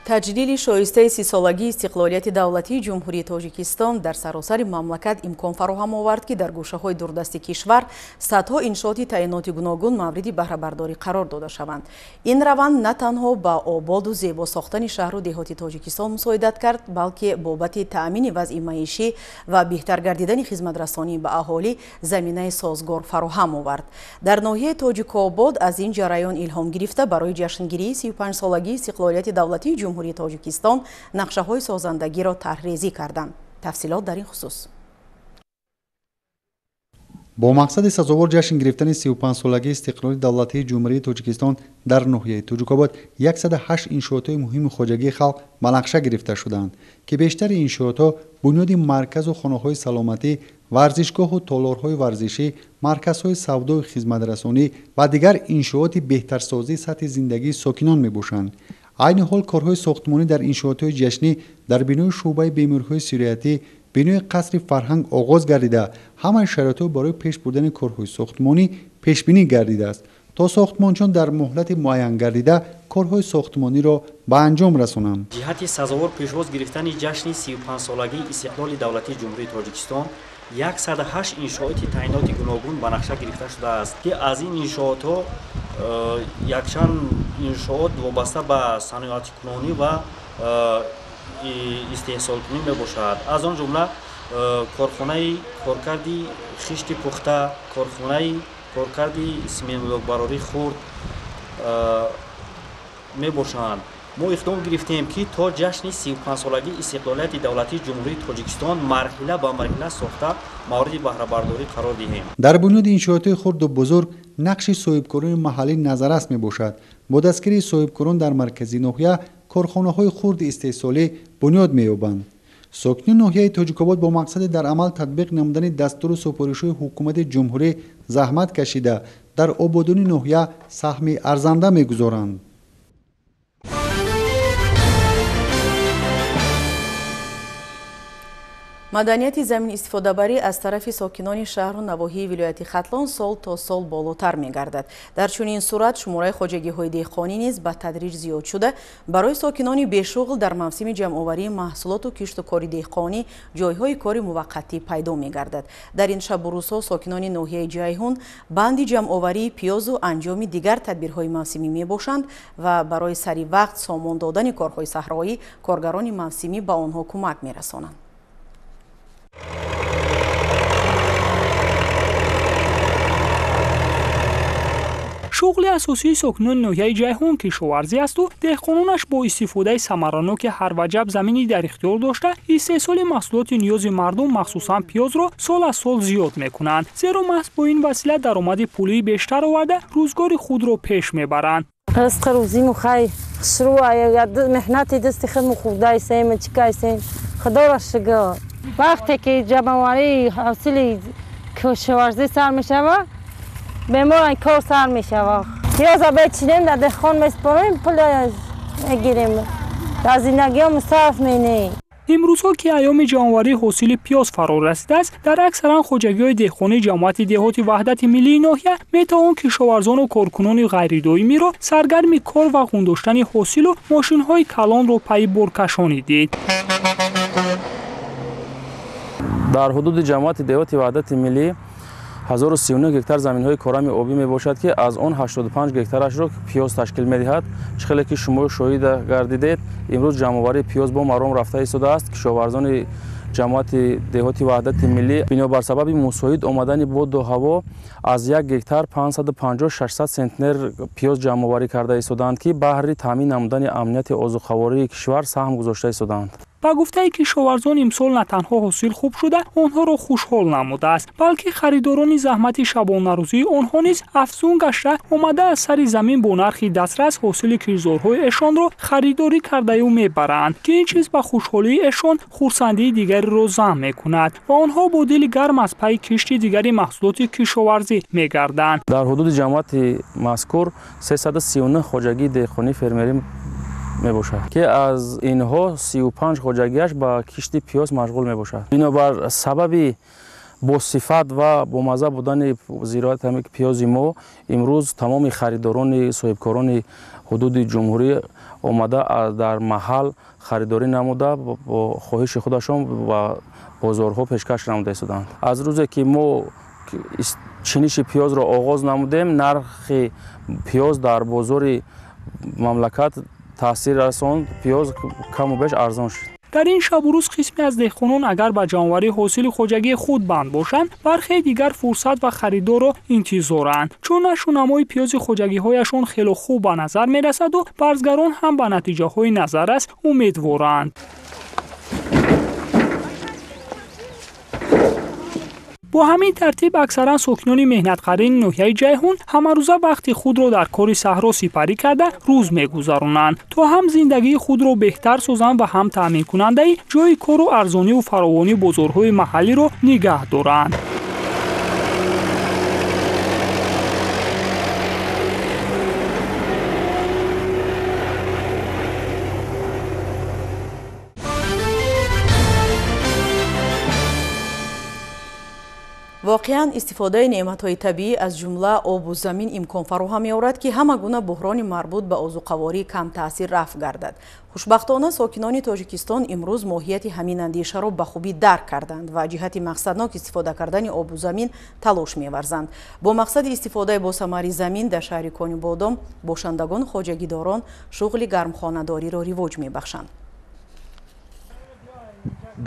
таҷлили шоистаи 30 солагии истиқлолияти давлатии ҷумҳурии Тоҷикистон дар саросари мамлакат имкон фароҳам овард ки дар гӯшаҳои дурдасти кишвар садҳо иншооти таъиноти гуногун мавриди баҳрабардорӣ қарор дода шаванд. Ин раванд на танҳо ба ободу зебо сохтани шаҳру деҳоти Тоҷикистон мусоидат кард, балки бобати таъмини вазъи маишӣ ва беҳтар гардидани хизматрасонӣ ба аҳолӣ заминаи созгор фароҳам овард. Дар ноҳияи Тоҷикобод аз ин ҷараён илҳом гирифта барои ҷашнгирии 35 солагии истиқлолияти давлатии ҷумҳурии Тоҷикистон нақшаҳои созандагиро тарҳрезӣ карданд. Тафсилот дар ин хусус. бо мақсади сазовор ҷашн гирифтани 35 солагии истиқлоли давлатии ҷумҳурии Тоҷикистон дар ноҳияи Тоҷикобод 108 иншоотҳои муҳими хоҷагии халқ ба нақша гирифта шуданд ки бештари иншоотҳо бунёди марказу хонаҳои саломатӣ, варзишгоҳу толорҳои варзишӣ, марказҳои савдою хизматрасонӣ ва дигар иншооти беҳтарсозии сатҳи зиндагии сокинон мебошанд. айни ҳол корҳои сохтмонӣ дар иншоотҳои ҷашнӣ дар бинои шуъбаи бемориҳои сироятӣ, бинои қасри фарҳанг оғоз гардида, ҳамаи шароитҳо барои пеш бурдани корҳои сохтмонӣ пешбинӣ гардидааст, то сохтмончиён дар муҳлати муайян гардида корҳои сохтмониро ба анҷом расонанд. ҷиҳати сазовор пешвоз гирифтани ҷашни 35 солагии истиқлоли давлатии ҷумҳурии Тоҷикистон 108 иншооти таъиноти гуногун ба нақша гирифта шудааст ки аз ин иншоотҳо якчанд иншоот вобаста ба саноаткунонӣ ва истеҳсолкунӣ мебошад. аз он ҷумла корхонаи коркарди хишти пухта, корхонаи коркарди симинблокбарорӣ хурд мебошанд. мо иқдом гирифтем ки то ҷашни 35 солагии истиқлолияти давлатии ҷумҳурии Тоҷикистон марҳила ба марҳила сохта мавриди баҳрабардорӣ қарор диҳем. дар бунёди иншоотҳои хурду бузург нақши соҳибкорони маҳаллӣ назаррас мебошад. бо дастгирии соҳибкорон дар маркази ноҳия корхонаҳои хурди истеҳсолӣ бунёд меёбанд. сокини ноҳияи Тоҷикобод бо мақсади дар амал татбиқ намудани дастуру супоришҳои ҳукумати ҷумҳурӣ заҳмат кашида дар ободони ноҳия саҳми арзанда мегузоранд. маданияти заминистифодабарӣ аз тарафи сокинони шаҳру навоҳии вилояти Хатлон сол то сол болотар мегардад. дар чунин сурат шумораи хоҷагиҳои деҳқонӣ низ ба тадриж зиёд шуда, барои сокинони бешуғл дар мавсими ҷамъоварии маҳсулоту кишту кори деҳқонӣ ҷойҳои кори муваққатӣ пайдо мегардад. дар ин шабу рӯзҳо сокинони ноҳияи Ҷайҳун банди ҷамъоварии пиёзу анҷоми дигар тадбирҳои мавсимӣ мебошанд ва барои сари вақт сомон додани корҳои саҳроӣ коргарони мавсимӣ ба онҳо кӯмак мерасонанд. шуғли асосии сокинони ноҳияи Ҷайҳун кишоварзӣ асту деҳқононаш бо истифодаи самараноки ҳарваҷаб замини дар ихтиёр дошта истеҳсоли маҳсулоти ниёзи мардум махсусан пиёзро сол аз сол зиёд мекунанд, зеро маҳз бо ин васила даромади пулии бештар оварда рӯзгори худро пеш мебаранд. ризқи рӯзиму хай хушрӯа меҳнати дасти худму хурдаисем чикаисем худоро шукр. вақте ки ҷамъоварии ҳосили кишоварзӣ сар мешавад беморан кор сар мешавад. пиёза бечинем дар деҳқон меспорем пул мегирем дар зиндагиём сарф менем. имрӯзҳо ки айёми ҷамъоварии ҳосили пиёз фаро расидааст, дар аксаран хоҷагиҳои деҳқонии ҷамъияти деҳоти ваҳдати миллии ноҳия метавон кишоварзону коркунони ғайридоимиро саргарми кор ва ғундоштани ҳосилу мошинҳои калонро пайи боркашонӣ дид. дар ҳудуди ҷамъияти деҳоти ваҳдати миллӣ 1039 гектар заминҳои корами обӣ мебошад ки аз он 85 гектарашро пиёз ташкил медиҳад. чихеле ки шумо шоҳид гардидед, имрӯз ҷамъоварии пиёз бо маром рафта истодааст. кишоварзони ҷамъияти деҳоти ваҳдати миллӣ бинобар сабаби мусоид омадани боду ҳаво аз 1 гектар 550-600 центнер пиёз ҷамъоварӣ карда истоданд ки баҳри таъмин намудани амнияти озуқавории кишвар саҳм гузошта истоданд. ба гуфтаи кишоварзон имсол на танҳо ҳосил хуб шуда онҳоро хушҳол намудааст, балки харидорони заҳмати шабонарӯзии онҳо низ афзун гашта омада аз сари замин бо нархи дастрас ҳосили кишзорҳои эшонро харидорӣ кардаю мебаранд ки ин чиз ба хушҳолии эшон хурсандии дигареро заъм мекунад ва онҳо бо дили гарм аз пайи кишти дигари маҳсулоти кишоварзӣ мегарданд. дар ҳудуди ҷамъияти мазкур 339 хоҷагии деҳқонӣ фермерӣ мебошад ки аз инҳо 35 хоҷагиаш ба кишти пиёз машғул мебошад. бинобар сабаби бо сифат ва бо мазза будани зироати ҳаме пиёзи мо имрӯз тамоми харидорони соҳибкорони ҳудуди ҷумҳурӣ омада дар маҳал харидорӣ намуда бо хоҳиши худашон ба бозорҳо пешкаш намуда истоданд. Аз рӯзе ки мо чиниши пиёзро оғоз намудем, нархи пиёз дар бозори мамлакат таъсир расонд, пиёз каму беш арзон шуд. дар ин шабу рӯз қисме аз деҳқонон агар ба ҷамъоварии ҳосили хоҷагии худ банд бошанд, бархе дигар фурсат ва харидорро интизоранд, чун нашунамои пиёзи хоҷагиҳояшон хело хуб ба назар мерасаду барзгарон ҳам ба натиҷаҳои назаррас умедворанд. با همین ترتیب اکثرا سکنان مهنتقرین ناحیه جیهون همروزه وقتی خود را در کار صحرا سپری کرده روز می‌گذرانند تا هم زندگی خود را بهتر سازند و هم تأمین کننده جای کار و ارزانی و فراوانی بازارهای محلی را نگه دارند. واقعاً استفاده نعمت‌های طبیعی از جمله آب و زمین امکان فراهم می‌آورد که همه گونه بحران مربوط به آذوقه‌واری کم تاثیر رفع گردد. خوشبختانه ساکنان تاجیکستان امروز ماهیت همین اندیشه را به خوبی درک کردند و جهت مقصدناک استفاده کردن آب و زمین تلاش می‌ورزند. با مقصد استفاده با ثمر زمین در شهر کانی بادام باشندگان خواجگیداران شغل گرمخانه‌داری را رواج می‌بخشند.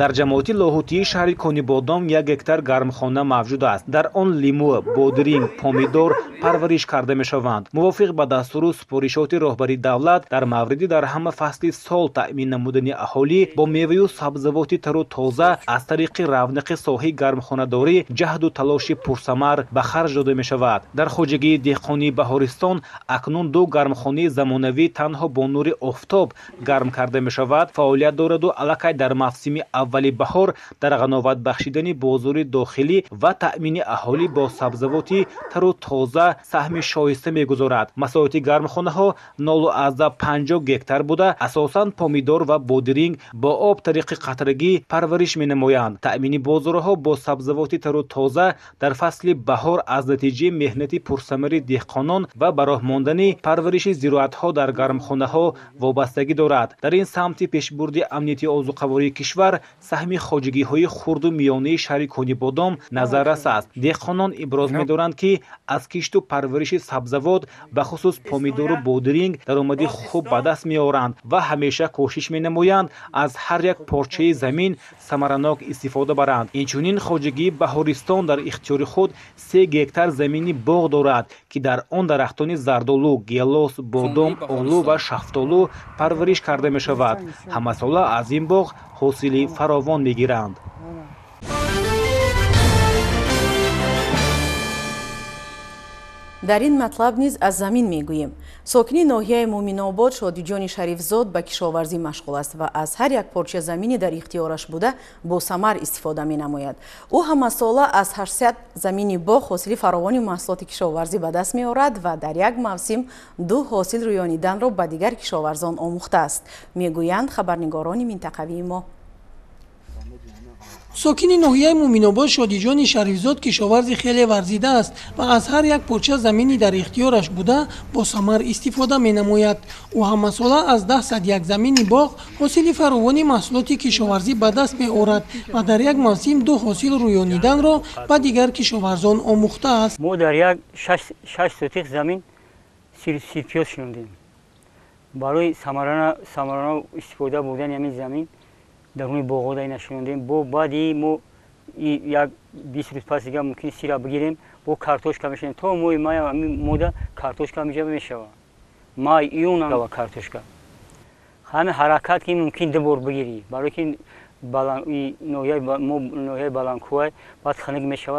дар ҷамоати лоҳутии шаҳри Конибодом 1 гектар гармхона мавҷуд аст. Дар он лимӯ, бодиринг, помидор парвариш карда мешаванд. мувофиқ ба дастуру супоришоти роҳбари давлат дар мавриди дар ҳама фасли сол таъмин намудани аҳолӣ бо меваю сабзавоти тару тоза аз тариқи равнақи соҳаи гармхонадорӣ ҷаҳду талоши пурсамар ба харҷ дода мешавад. дар хоҷагии деҳқонии Баҳористон акнун 2 гармхонаи замонавӣ танҳо бо нури офтоб гарм карда мешавад фаъолият дораду аллакай дар мавсими аввали баҳор дар ғановат бахшидани бозори дохилӣ ва таъмини аҳолӣ бо сабзавоти тару тоза саҳми шоиста мегузорад. масоҳати гармхонаҳо 0.50 гектар буда асосан помидор ва бодиринг бо об тариқи қатрагӣ парвариш менамоянд. таъмини бозорҳо бо сабзавоти тару тоза дар фасли баҳор аз натиҷаи меҳнати пурсамари деҳқонон ва ба роҳ мондани парвариши зироатҳо дар гармхонаҳо вобастагӣ дорад. дар ин самти пешбурди амнияти озуқавории кишвар саҳми хоҷагиҳои хурду миёнаи шаҳри Конибодом назаррас аст. деҳқонон иброз медоранд ки аз кишту парвариши сабзавот ба хусус помидору бодиринг даромади хуб ба даст меоранд ва ҳамеша кӯшиш менамоянд аз ҳар як порчаи замин самаранок истифода баранд. инчунин хоҷагии Баҳористон дар ихтиёри худ 3 гектар замини боғ дорад ки дар он дарахтони зардолу, гелос, бодом, олу ва шафтолу парвариш карда мешавад. ҳамасола аз ин боғ ҳосили фаровон мегиранд. در این مطلب نیز از زمین میگوییم. ساکنی ناحیه مومن‌آباد شادیجان شریفزاد به کشاورزی مشغول است و از هر یک پارچه زمینی در اختیارش بوده با ثمر استفاده می‌نماید. او هم ساله از 800 زمین باغ حاصل فراوان محصولات کشاورزی به دست می‌آورد و در یک موسم 2 حاصل رویانیدن را به دیگر کشاورزان آموخته است. میگویند خبرنگاران منطقوی ما. ساکن ناحیه مومن‌آباد شادیجان شریفزاد کشاورزی خیلی ورزیده است و از هر یک پارچه زمینی در اختیارش بوده با ثمر استفاده می‌نماید. او هم ساله از 10 یک زمین باغ حاصل فراوان محصولات کشاورزی به دست می‌آورد و در یک موسم 2 حاصل رویانیدن را به دیگر کشاورزان آموخته است. ما در یک 6 سوتیق زمین سیرپیاز شوندیم. برای ثمرانه استفاده بودن همین زمین در اون باغ‌ها دای نشوندیم. با بعدی ما یک 20 روز پس دیگه ممکن سیرا بگیریم با کارتوشکا میشیم تا مای مودا کارتوشکا میشه مای ایون و کارتوشکا همه حرکت که ممکن دبور بگیری برای که نوعی بلانکوی بعد خنک میشه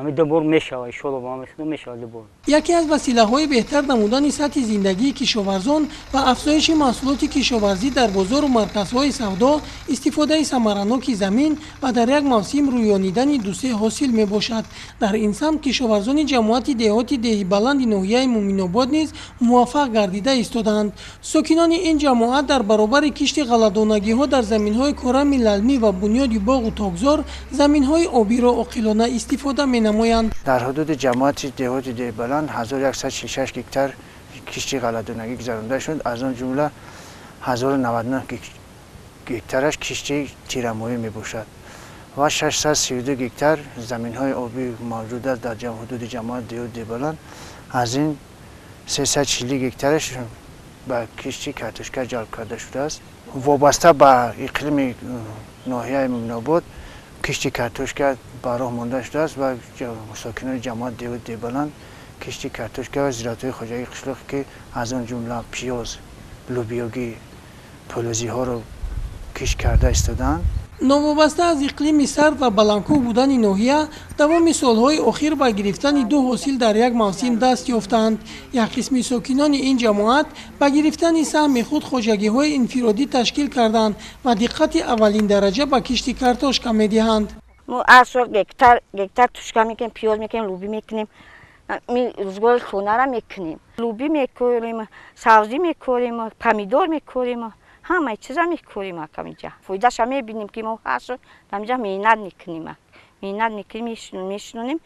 همین دوبار میشود ان شاء الله با هم میشود دوبار. یکی از وسیله‌های بهتر نمودن سطح زندگی کشاورزان و افزایش محصولات کشاورزی در بازار و مرکزهای سودا استفاده ثمرناک زمین و در یک موسم رویانیدن دو-سه حاصل میباشد. در این سمت کشاورزان جماعت دهاتی دهی بلند ناحیه مومین‌آباد نیز موفق گردیده ایستادند. ساکنان این جماعت در برابر کشت غله‌دانگی‌ها در زمین‌های کرم للمی و بنیاد باغ و تاکزار زمین‌های آبی را عاقلانه استفاده می‌نمایند. در حدود جماعت دهات ده بلند 1166 هکتار کشتی غله‌دانگی گذرانده شد. از آن جمله 1099 هکتارش کشتی تیره‌مویی میباشد و 632 هکتار زمین‌های آبی موجود است در حدود جماعت دهات ده بلند. از این 340 هکتارش به کشتی کارتوشکا جلب کرده شده است. وابسته به اقلیم ناحیه مومین‌آباد کشتی کارتوشکا براه مانده شده است و ساکنان جماعت دهات ده بلند کشتی کارتوشکا و زراعت‌های خوجایی قشلاق که از آن جمله پیاز، لوبیاگی، پولوزی ها را کشت کرده ایستادند. نوابسته از اقلیم سرد و بلندکوه بودن ناحیه دوام سالهای اخیر با گرفتن دو حاصل در یک موسم دست یافتند. یک قسم ساکنان این جماعت با گرفتن سهم خود خوجگی‌های انفرادی تشکیل کردند و دقت اولین درجه به کشت کارتوشکا می‌دهند. ما اصلا گکتر توشکا میکنیم، پیاز میکنیم، لوبی میکنیم، روزگار خونه را میکنیم، لوبی میکنیم، سبزی میکنیم، پمیدور میکنیم، همه چیزا میکنیم. کمیجا فایده‌اش میبینیم که ما اصلا کمیجا میناد میکنیم، میشنونیم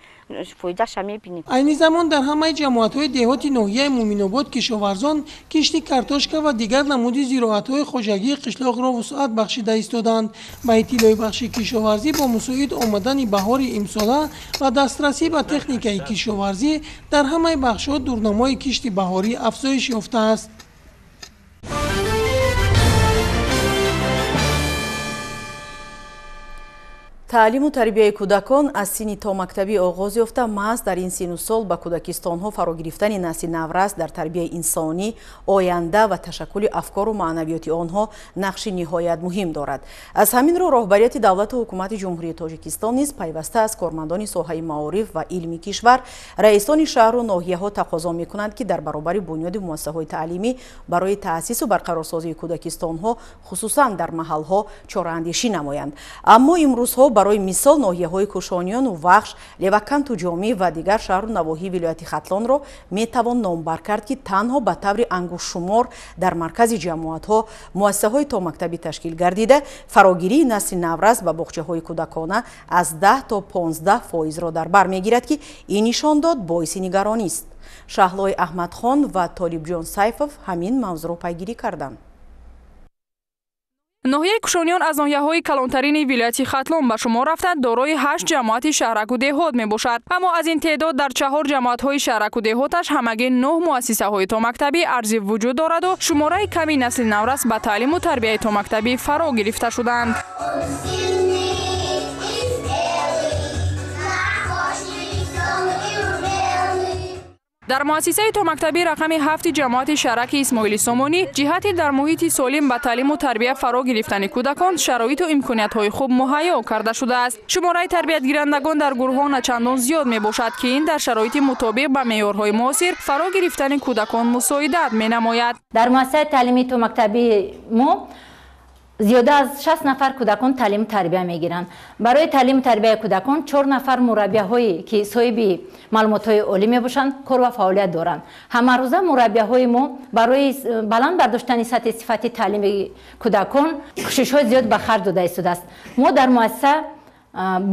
فایده‌اش میبینیم. این زمان در همه جماعت‌های دهات ناحیه مومین‌آباد کشاورزان کشت کارتوشکا و دیگر نمود زراعت‌های خوجگی قشلاق را وسعت بخشیده ایستادند. با اطلاع بخش کشاورزی با مساعد آمدن بهار امساله و دسترسی به تکنیکای کشاورزی در همه بخش‌ها دورنمای کشت بهاری افزایش یافته است. таълиму тарбияи кӯдакон аз синни то мактабӣ оғоз ёфта маҳз дар ин синну сол ба кӯдакистонҳо фаро гирифтани насли наврас дар тарбияи инсонӣ, оянда ва ташаккули афкору маънавиёти онҳо нақши ниҳоят муҳим дорад. аз ҳамин рӯ роҳбарияти давлату ҳукумати ҷумҳурии тоҷикистон низ пайваста аз кормандони соҳаи маориф ва илми кишвар, раисони шаҳру ноҳияҳо тақозо мекунанд ки дар баробари бунёди муассисаҳои таълимӣ барои таъсису барқарорсозии кӯдакистонҳо хусусан дар маҳалҳо чораандешӣ намоянд. аммо имрӯзҳо барои мисол ноҳияҳои кӯшонёну вахш, леваканту ҷомӣ ва дигар шаҳру навоҳии вилояти хатлонро метавон номбар кард ки танҳо ба таври ангушшумор дар маркази ҷамоатҳо муассисаҳои томактабӣ ташкил гардида фарогирии насли наврас ба боғчаҳои кӯдакона аз 10 то 15% дар бар мегирад ки ин нишондод боиси нигаронист. шаҳлои аҳмадхон ва толибҷон сайфов ҳамин мавзӯъро пайгирӣ карданд. ноҳияи кушониён аз ноҳияҳои калонтарини вилояти хатлон ба шумор рафта дорои 8 ҷамоати шаҳраку деҳот мебошад. аммо аз ин теъдод дар 4 ҷамоатҳои шаҳраку деҳоташ ҳамагӣ 9 муассисаҳои томактабӣ арзӣ вуҷуд дораду шумораи ками насли наврас ба таълиму тарбияи томактабӣ фаро гирифта шуданд. дар муассисаи томактабӣ рақами 7 ҷамоати шаҳраки исмоили сомонӣ ҷиҳати дар муҳити солим ба таълиму тарбия фаро гирифтани кӯдакон шароиту имкониятҳои хуб муҳайё карда шудааст. шумораи тарбиятгирандагон дар гурӯҳҳо начандон зиёд мебошад ки ин дар шароити мутобиқ ба меъёрҳои муосир фаро гирифтани кӯдакон мусоидат менамояд. дар муассисаи таълими томактабии мо зиёда аз 60 нафар кӯдакон таълиму тарбия мегиранд. барои таълиму тарбияи кӯдакон 4 нафар мураббияҳое ки соҳиби маълумотҳои олӣ мебошанд кор ва фаъолият доранд. ҳамарӯза мураббияҳои мо барои баланд бардоштани сатҳи сифати таълими кӯдакон кӯшишҳои зиёд ба харҷ дода истодааст. мо дар муассиса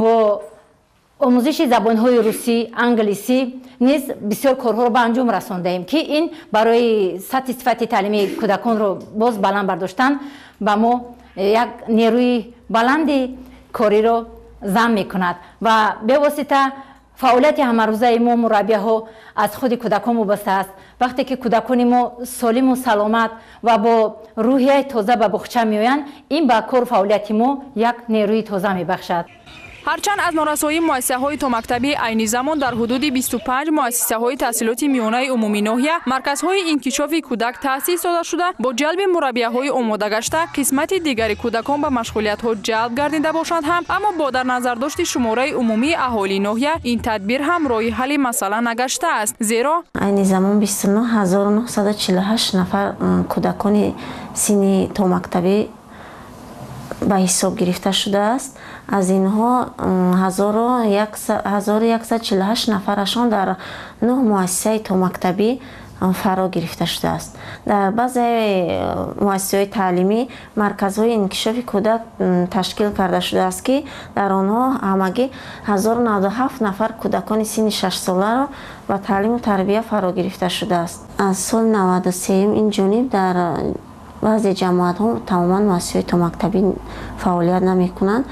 бо омӯзиши забонҳои русӣ, англисӣ низ бисёр корҳоро ба анҷом расондаем ки ин барои сатҳи сифати таълими кӯдаконро боз баланд бардоштан ба мо як нерӯи баланди кориро зам мекунад ва бевосита фаъолияти ҳамарӯзаи мо мураббияҳо аз худи кӯдакон вобаста аст. вақте ки кӯдакони мо солиму саломат ва бо рӯҳияи тоза ба боғча меоянд, ин ба кору фаъолияти мо як нерӯи тоза мебахшад. ҳарчанд аз норасоии муассисаҳои томактабӣ айни замон дар ҳудуди 25 муассисаҳои таҳсилоти миёнаи умумии ноҳия марказҳои инкишофи кӯдак таъсис дода шуда бо ҷалби мураббияҳои омодагашта қисмати дигари кӯдакон ба машғулиятҳо ҷалб гардида бошанд ҳам, аммо бо дар назардошти шумораи умумии аҳолии ноҳия ин тадбир ҳам роҳи ҳалли масъала нагаштааст. Зеро айни замон 29948 нафар кӯдакони синни томактабӣ ба ҳисоб гирифта шудааст. аз инҳо 1148 нафарашон дар 9 муассисаи томактабӣ фаро гирифта шудааст. дар баъзеи муассисаҳои таълимӣ марказҳои инкишофи кӯдак ташкил карда шудааст, ки дар онҳо ҳамагӣ 1097 нафар кӯдакони синни 6 соларо ба таълиму тарбия фаро гирифта шудааст. аз соли 93 ин ҷониб дар баъзе ҷамоатҳо тамоман муассисаҳои томактабӣ фаъолият намекунанд.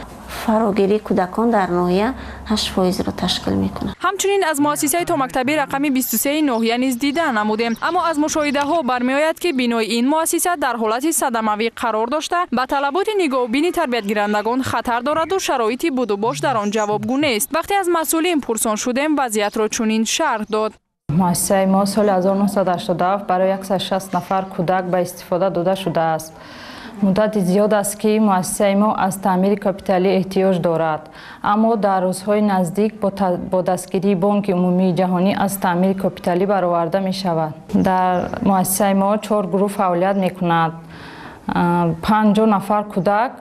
фарогирии кӯдакон дар ноҳия 8%-ро ташкил мекунад. ҳамчунин аз муассисаи томактабӣ рақами 23 ноҳия низ дида намудем, аммо аз мушоҳидаҳо бармеояд, ки бинои ин муассиса дар ҳолати садамавӣ қарор дошта, ба талаботи нигоҳубини тарбиятгирандагон хатар дораду шароити будубош дар он ҷавобгӯ нест. вақте аз масъулин пурсон шудем, вазъиятро чунин шарҳ дод. муассисаи мо соли 1987 барои 160 нафар кӯдак ба истифода дода шудааст. муддати зиёд аст ки муассисаи мо аз таъмири капиталӣ эҳтиёҷ дорад, аммо дар рӯзҳои наздик бо дастгирии бонки умумии ҷаҳонӣ аз таъмири капиталӣ бароварда мешавад. дар муассисаи мо 4 гурӯҳ фаъолият мекунад. 50 нафар кӯдак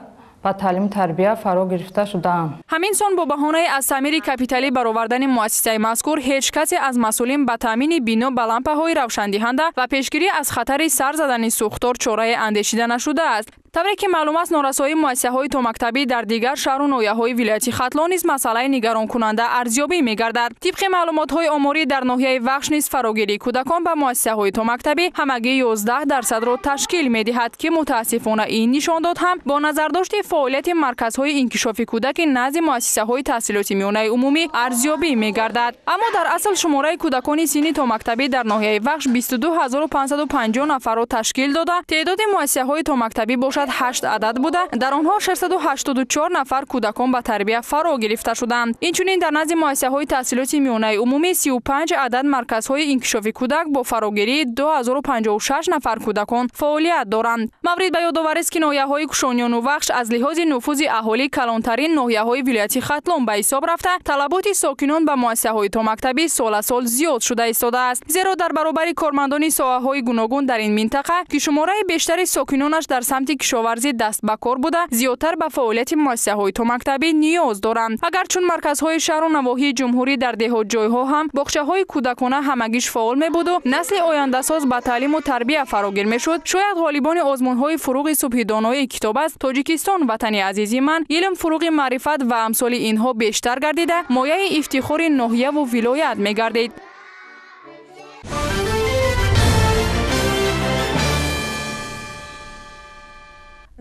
ба таълиму тарбия фаро гирифта шудаанд. ҳамин сон бо баҳонаи аз таъмири капиталӣ баровардани муассисаи мазкур ҳеҷ касе аз масъулин ба таъмини бино ба лампаҳои равшандиҳанда ва пешгирӣ аз хатари сар задани сӯхтор чорае андешида нашудааст. тавре ки маълум аст, норасоии муассисаҳои томактабӣ дар дигар шаҳру ноҳияҳои вилояти хатлон низ масъалаи нигаронкунанда арзёбӣ мегардад. тибқи маълумотҳои оморӣ дар ноҳияи вахш низ фарогирии кӯдакон ба муассисаҳои томактабӣ ҳамагӣ 11% ташкил медиҳад, ки мутаассифона ин нишон дод ҳам бо назардошти фаъолияти марказҳои инкишофи кӯдаки назди муассисаҳои таҳсилоти миёнаи умумӣ арзёбӣ мегардад. аммо дар асл шумораи кӯдакони синни томактабӣ дар ноҳияи вахш 22550 нафарро ташкил дода, теъдоди муассисаҳои томактабӣ бошад 8 адад буда, дар онҳо 684 нафар кӯдакон ба тарбия фаро гирифта шуданд. инчунин дар назди муассисаҳои таҳсилоти миёнаи умумӣ 35 адад марказҳои инкишофи кӯдак бо фарогирии 2056 нафар кӯдакон фаъолият доранд. маврид ба ёдоварист, ки ноҳияҳои кушонёну вахш аз лиҳози нуфузи аҳолӣ калонтарин ноҳияҳои вилояти хатлон ба ҳисоб рафта, талаботи сокинон ба муассисаҳои томактабӣ соласол зиёд шуда истодааст. зеро дар баробари кормандони соҳаҳои гуногун дар ин минтақа, ки шумораи бештари сокинонаш дар самти кишоварзӣ даст ба кор буда, зиёдтар ба фаъолияти муассисаҳои томактабӣ ниёз доранд. агар чун марказҳои шаҳру навоҳии ҷумҳурӣ дар деҳотҷойҳо ҳам боғчаҳои кӯдакона ҳамагиш фаъол мебуду, насли ояндасоз ба таълиму тарбия фарогир мешуд, шояд ғолибони озмунҳои фуруғи субҳи донои китобаст Тоҷикистон ватани азизи ман илм, фуруғи маърифат ва амсоли инҳо бештар гардида, мояи ифтихори ноҳияву вилоят мегардид.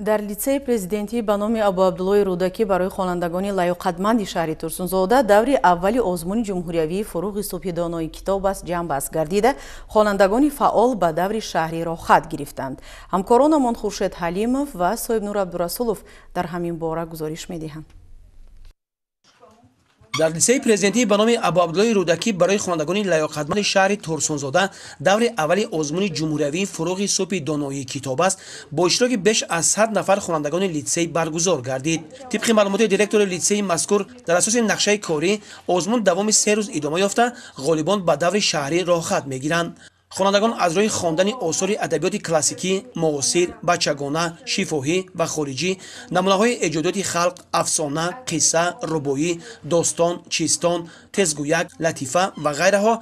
дар литсеи президентӣ ба номи Абу Абдуллои Рӯдакӣ барои хонандагони лаёқатманди шаҳри Турсунзода даври аввали озмуни ҷумҳуриявии фуруғи субҳи донои китоб аст ҷамъбаст гардида, хонандагони фаъол ба даври шаҳриро хат гирифтанд. ҳамкоронамон Хуршед Ҳалимов ва Соҳибнур Абдурасулов дар ҳамин бора гузориш медиҳанд. дар литсеи президентӣ ба номи Абу Абдуллои Рӯдакӣ барои хонандагони лаёқатманди шаҳри Турсунзода даври аввали озмуни ҷумҳуриявии фуруғи субҳи доноии китоб аст бо иштироки беш аз 100 нафар хонандагони литсей баргузор гардид. тибқи маълумоти директори литсеи мазкур, дар асоси нақшаи корӣ озмун давоми 3 рӯз идома ёфта, ғолибон ба даври шаҳрӣ роҳхат мегиранд. хонандагон аз рӯи хондани осори адабиёти классикӣ, муосир, бачагона, шифоҳӣ ва хориҷӣ, намунаҳои эҷодиёти халқ, афсона, қисса, рубоӣ, достон, чистон, тезгӯяк, латифа ва ғайраҳо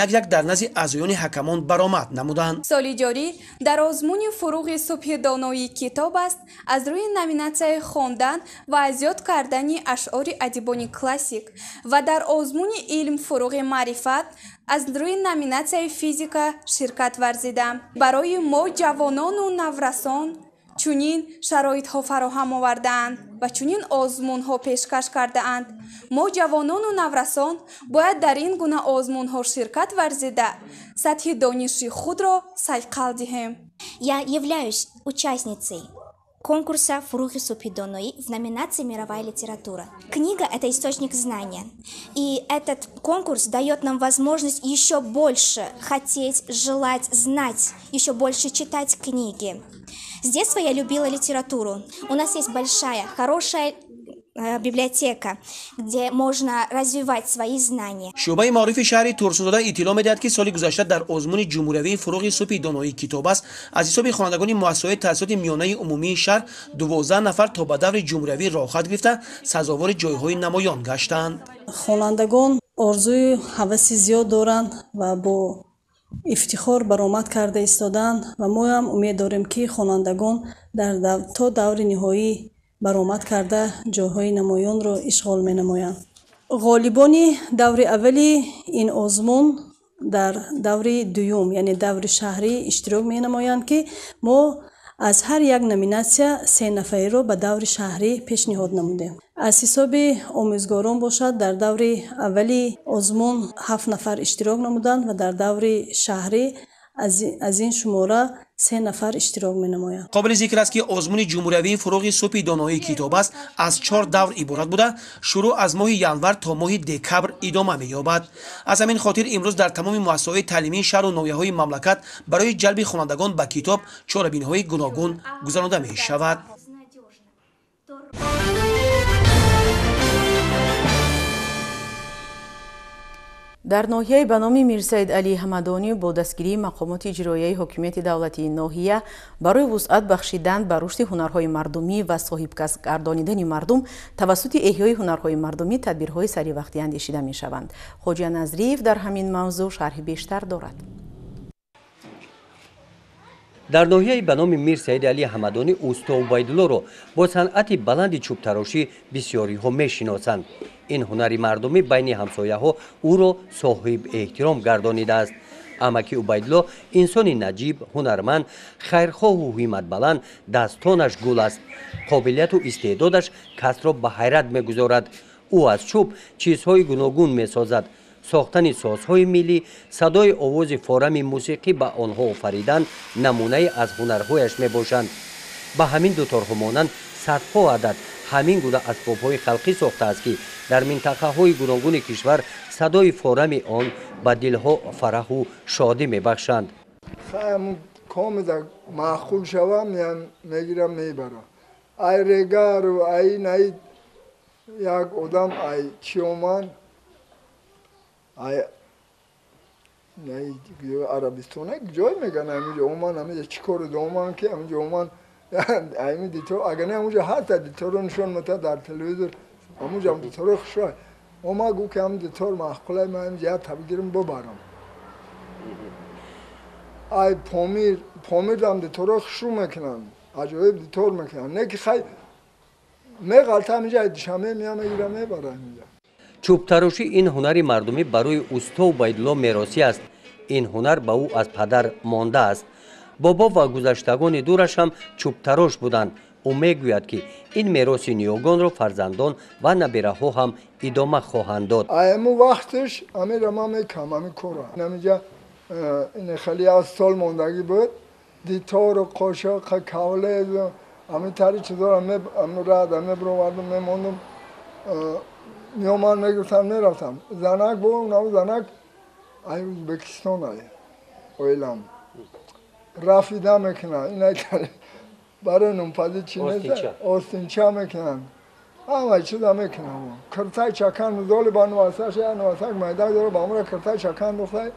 як-як дар назди аъзоёни ҳакамон баромад намуданд. соли ҷорӣ дар озмуни фуруғи субҳи донои китоб аст аз рӯи номинатсияи хондан ва азёд кардани ашъори адибони классик ва дар озмуни илм, фуруғи маърифат аз рӯи номинатсияи физика ширкат варзидам. барои мо ҷавонону наврасон чунин шароитҳо фароҳам овардаанд ва чунин озмунҳо пешкаш кардаанд. мо ҷавонону наврасон бояд дар ин гуна озмунҳо ширкат варзида сатҳи дониши худро сайқал диҳем. Я являюсь участницей конкурса «Фурухи Супидонои» в номинации «Мировая литература». Книга – это источник знания. И этот конкурс дает нам возможность еще больше хотеть, желать, знать, еще больше читать книги. С детства я любила литературу. У нас есть большая, хорошая библиотека, где можно развивать свои знания. شعبه معارف شهر ترسونزاده اطلاع می‌دهد که سال گذشته در آزمون جمهوری فروغ صبح دانایی کتاب است از حساب خوانندگان مؤسسات توسط میانه عمومی شهر 12 نفر تا به دور جمهوری راه گرفته سزاوار جایهای نمایان گشتند. خوانندگان آرزوی هوس زیاد دارند و با افتخار برآمد کرده ایستادند و ما هم امید داریم که خوانندگان تا دور نهایی برآمد کرده جاهای نمایان را اشغال می نمایند. غالبان دور اولی این آزمون در دور دوم یعنی دور شهری اشتراک می نمایند که ما از هر یک نومیناسیا 3 نفری را به دور شهری پیشنهاد نمودیم. از حساب آموزگاران باشد در دور اولی آزمون 7 نفر اشتراک نمودند و در دور شهری از این شماره 3 نفر اشتراک می نمایند. قابل ذکر است که آزمون جمهوری فروغ صبح دانایی کتاب است از 4 دور عبارت بوده شروع از ماه ینور تا ماه دکبر ادامه می یابد. از همین خاطر امروز در تمام مؤسسات تعلیمی شهر و ناحیه‌های مملکت برای جلب خوانندگان به کتاب چاره‌بینی‌های گوناگون گذرانده می شود. در ناحیه به نام میرسید علی حمدانی با دستگیری مقامات اجرایی حکومت دولتی ناحیه برای وسعت بخشیدن به رشد هنرهای مردمی و صاحب کسب گردانیدن مردم توسط احیای هنرهای مردمی تدبیرهای سری وقتی اندیشیده می شوند. خوجا نظریف در همین موضوع شرح بیشتر دارد. در ناحیه به نام میر سید علی حمدانی اوستا عبیدالله را با صنعت بلند چوب تراشی بسیاری ها میشناسند. این هنری مردمی بین همسایه ها او را صاحب احترام گردانیده است. امکی عبیدالله انسان نجیب، هنرمند، خیرخواه و همت بلند، دستانش گل است. قابلیت و استعدادش کس را به حیرت میگذارد. او از چوب چیزهای گوناگون میسازد. ساختن سازهای ملی، صدای آواز فارم موسیقی به آنها آفریدن نمونه از هنرهایش می باشند. به همین دو طرح مانند صدها عدد همین گونه اسباب‌های خلقی ساخته است که در منطقه‌های گوناگون کشور صدای فارم آن به دلها فرح و شادی می‌بخشند. خیلی کام در معقول شوم میگیرم میبرم. ای رگر و ای نید یک آدم ای چیومن ای نید عربستان یک جای میگن همینجا اومن همینجا چیکار دومان که همینجا اومن ایمی دیتو اگر نه همونجا حتی دیتو رو نشون متا در تلویزیون همونجا هم دیتو رو خوشای اما گو که هم دیتو رو معقوله من همینجا تبگیرم ببرم ای پامیر هم دیتو رو خوشو میکنن عجایب دیتو رو میکنن نه که خیلی میغلطه همینجا دیشمه میام میگیرم میبرم همینجا. چوب تراشی این هنری مردمی برای اوستا عبیدالله میراثی است. این هنر به او از پدر مانده است. بابا و گذشتگان دورش هم چوب تراش بودند. او میگوید که این میراث نیاگان را فرزندان و نبیره ها هم ادامه خواهند داد. ایمو وقتش همین را ما میکنم همین کارا. اینجا این خیلی از سال ماندگی بود. دیتار و قاشق کوله همین تری چیزا را میبروردم میماندم. میومن میگفتم میرفتم. زنک بودم نو زنک ای ازبکستان ای اویلم. رافیده میکنن اینه که برای نمپذی چی نیست آستینچه میکنن همه چیزا میکنن کرتای چکن مزالی با نواسش یا نواسک میده داره با امرا کرتای چکن بخواه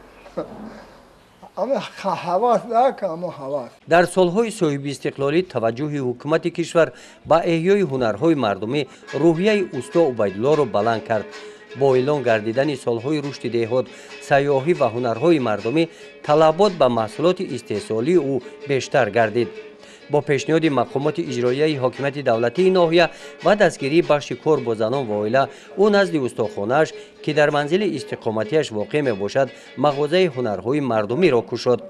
اما حواس داره اما حواس. در سالهای صاحب استقلالی توجه حکومت کشور با احیای هنرهای مردمی روحیه اوستا عبیدالله را بلند کرد. با اعلان گردیدن سالهای رشد دهات، سیاحی و هنرهای مردمی طلبات به محصولات استحصالی او بیشتر گردید. با پیشنهاد مقامات اجرایی حاکمیت دولتی ناحیه و دستگیری بخش کار با زنان و عائله او نزد استخوانش که در منزل استقامتیش واقع می باشد مغازه هنرهای مردمی را گشود.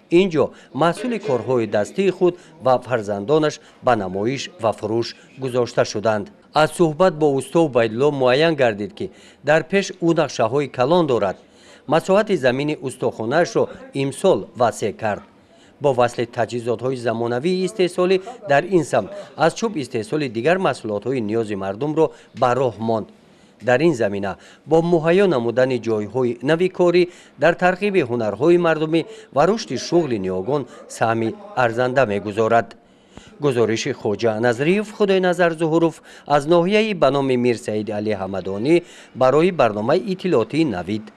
اینجا محصول کارهای دستی خود و فرزندانش به نمایش و فروش گذاشته شدند. از صحبت با اوستا عبیدالله معین گردید که در پیش او نقشه های کلان دارد. مساحت زمین استخوانش را امسال وسیع کرد. با وصل تجهیزات‌های زمانوی استحصالی در این سمت از چوب استحصال دیگر محصولات‌های نیاز مردم را به راه ماند. در این زمینه با مهیا نمودن جایهای نویکاری در ترغیب هنرهای مردمی و رشد شغل نیاگان سهمی ارزنده می‌گذارد. گزارش خواجه نظریف خدای نظر ظهوروف از ناحیه به نام میر سعید علی حمدانی برای برنامه اطلاعاتی نوید.